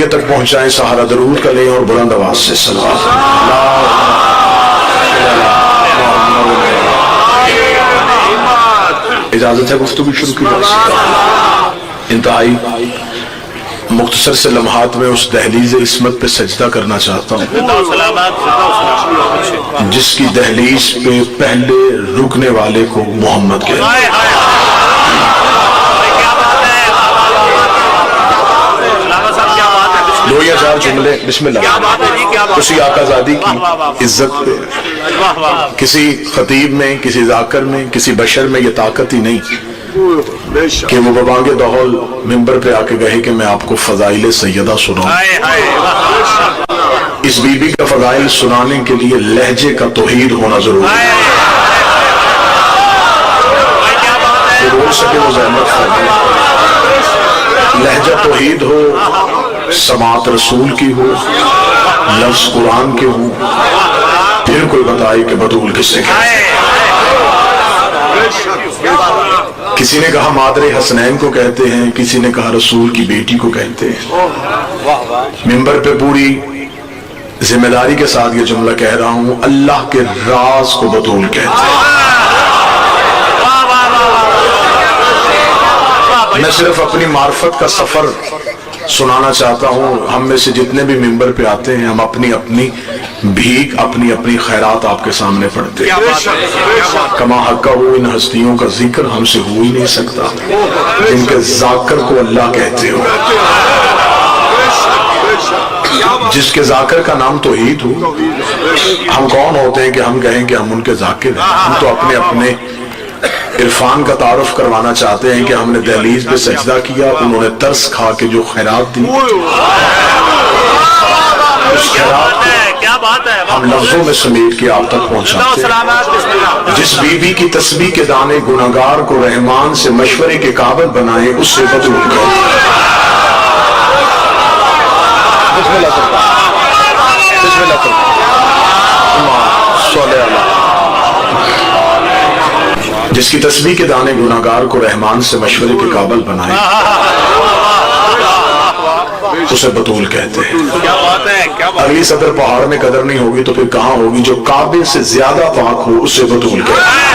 Media تک پہنچائیں، سہارا درود کا لیں اور بلند آواز سے صلوات۔ اجازت ہے گفتگو شروع کی جائے؟ انتہائی مختصر سے لمحات میں اس دہلیز عصمت پہ سجدہ کرنا چاہتا ہوں جس کی دہلیز پہ پہلے رکنے والے کو محمد کہتے ہیں۔ دو یا چار جملے بسم اللہ اسی آقا زادی کی عزت پہ۔ کسی خطیب میں، کسی ذاکر میں، کسی بشر میں یہ طاقت ہی نہیں کہ وہ ببانگ دہل ممبر پہ آ کے کہے کہ میں آپ کو فضائل سیدہ سناؤں۔ اس بی بی کا فضائل سنانے کے لیے لہجے کا توحید ہونا ضروری ہے۔ بول سکے وہ زحمت فرمائے، لہجہ توحید ہو، سماعت رسول کی ہو، لفظ قرآن کے ہوں، پھر کوئی بتائے کہ بطول کس سے کہتے ہیں۔ کسی نے کہا مادر حسنین کو کہتے ہیں، کسی نے کہا رسول کی بیٹی کو کہتے ہیں۔ ممبر پہ پوری ذمہ داری کے ساتھ یہ جملہ کہہ رہا ہوں، اللہ کے راز کو بطول کہتے ہیں۔ میں صرف اپنی معرفت کا سفر سنانا چاہتا ہوں۔ ہم میں سے جتنے بھی ممبر پہ آتے ہیں ہم اپنی اپنی بھیک، اپنی اپنی خیرات آپ کے سامنے پڑھتے ہیں۔ کما حقہ ہو، ان ہستیوں کا ذکر ہم سے ہو ہی نہیں سکتا جن کے ذاکر کو اللہ کہتے ہو، جس کے ذاکر کا نام توحید ہو۔ ہم کون ہوتے ہیں کہ ہم کہیں کہ ہم ان کے ذاکر ہیں؟ ہم تو اپنے اپنے عرفان کا تعارف کروانا چاہتے ہیں کہ ہم نے دہلیز پہ سجدہ کیا، انہوں نے ترس کھا کے جو خیرات دی، اس خیرات ہم لفظوں میں سمیٹ کے آپ تک پہنچاتے ہیں۔ جس بی بی کی تسبیح کے دانے گناہگار کو رحمان سے مشورے کے قابل بنائے، اس سے بدل گئے۔ بسم اللہ کرتا بسم اللہ کرتا جس کی تسبیح کے دانے گناہگار کو رحمان سے مشورے کے قابل بنائے، اسے بطول کہتے ہیں۔ اگلی صدر پہاڑ میں قدر نہیں ہوگی تو پھر کہاں ہوگی؟ جو کعبے سے زیادہ پاک ہو اسے بطول کہتے ہیں۔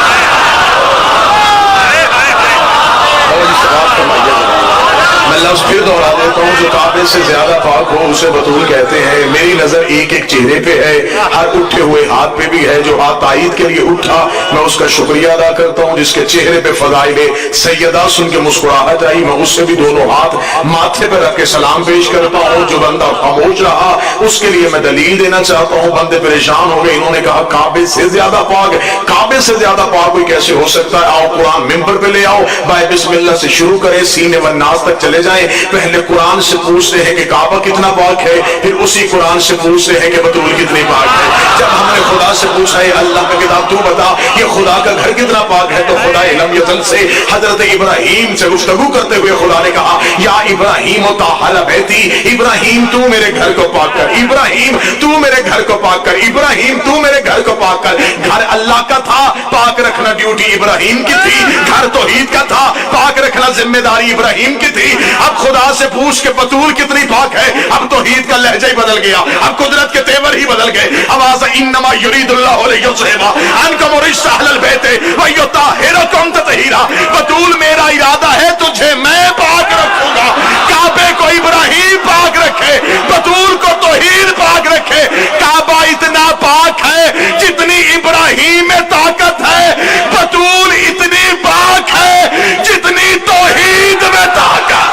میں لفظ پھر دہرا دیتا ہوں، جو کعبے سے زیادہ پاک ہو اسے بطول کہتے ہیں۔ میری نظر ایک ایک چہرے پہ ہے، ہر اٹھے ہوئے ہاتھ پہ بھی ہے۔ جو ہاتھ تائید کے لیے اٹھا میں اس کا شکریہ ادا کرتا ہوں۔ جس کے چہرے پہ فضائل سیدہ سن کے مسکراہٹ آئی، میں اس سے بھی دونوں ہاتھ ماتھے پہ رکھ کے سلام پیش کرتا ہوں۔ جو بندہ خاموش رہا اس کے لیے میں دلیل دینا چاہتا ہوں۔ بندے پریشان ہو گئے، انہوں نے کہا کعبے سے زیادہ پاک، کعبے سے زیادہ پاک کوئی کیسے ہو سکتا ہے؟ آؤ قرآن ممبر پہ لے آؤ، بائے بسم اللہ سے شروع کریں، سینے والناس تک چلے جائیں۔ پہلے قرآن سے پوچھتے ہیں کہ کعبہ کتنا پاک ہے، پھر اسی قرآن سے پوچھتے ہیں کہ بطول کتنی پاک ہے۔ جب ہم نے خدا سے پوچھا ہے اللہ کا کتاب تو بتا یہ خدا کا گھر کتنا پاک ہے، تو خدا علم یزل سے حضرت ابراہیم سے گفتگو کرتے ہوئے خدا نے کہا یا ابراہیم طہر بیتی، ابراہیم تو میرے گھر کو پاک کر، ابراہیم تو میرے گھر کو پاک کر، ابراہیم تو میرے گھر کو پاک کر۔ گھر اللہ کا تھا، پاک رکھنا ڈیوٹی ابراہیم کی تھی۔ گھر توحید کا تھا، پاک رکھنا ذمہ داری ابراہیم کی تھی۔ اب خدا سے پوچھ کے بطول کتنی پاک ہے، اب توحید کا لہجہ ہی بدل گیا، اب قدرت کے تیور ہی بدل گئے۔ آواز انما یرید اللہ لیذھب عنکم الرجس اہل البیت ویطہرکم تطہیرا، بطول میرا ارادہ ہے تجھے میں پاک رکھوں گا۔ کعبے کو ابراہیم پاک رکھے، بطول کو توحید پاک رکھے۔ کعبہ اتنا پاک ہے جتنی ابراہیم میں طاقت ہے، بطول اتنی پاک ہے جتنی توحید میں طاقت۔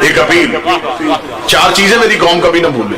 ایک اپیل، چار چیزیں میری قوم کبھی نہ بھولے۔